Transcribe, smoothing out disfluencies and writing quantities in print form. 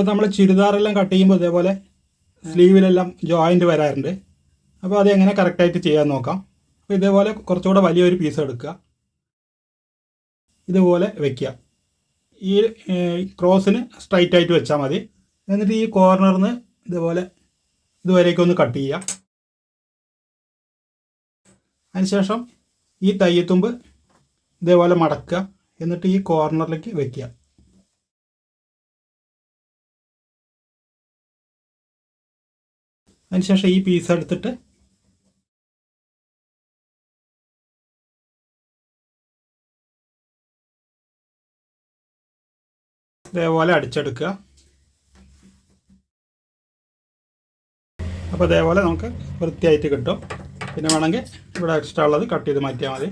അപ്പോൾ നമ്മൾ ചുരിദാറെല്ലാം കട്ട് ചെയ്യുമ്പോൾ ഇതേപോലെ സ്ലീവിലെല്ലാം ജോയിൻറ്റ് വരാറുണ്ട്. അപ്പോൾ അത് എങ്ങനെ കറക്റ്റായിട്ട് ചെയ്യാൻ നോക്കാം. അപ്പോൾ ഇതേപോലെ കുറച്ചുകൂടെ വലിയൊരു പീസ് എടുക്കുക, ഇതുപോലെ വയ്ക്കുക. ഈ ക്രോസിന് സ്ട്രൈറ്റ് ആയിട്ട് വെച്ചാൽ മതി. എന്നിട്ട് ഈ കോർണറിൽ നിന്ന് ഇതുപോലെ ഇതുവരേക്കൊന്ന് കട്ട് ചെയ്യുക. അതിനുശേഷം ഈ തയ്യത്തുമ്പ് ഇതേപോലെ മടക്കുക, എന്നിട്ട് ഈ കോർണറിലേക്ക് വയ്ക്കുക. അതിനുശേഷം ഈ പീസ് എടുത്തിട്ട് ഇതേപോലെ അടിച്ചെടുക്കുക. അപ്പോൾ ഇതേപോലെ നമുക്ക് വൃത്തിയായിട്ട് കിട്ടും. പിന്നെ വേണമെങ്കിൽ ഇവിടെ എക്സ്ട്രാ ഉള്ളത് കട്ട് ചെയ്ത് മാറ്റിയാൽ മതി.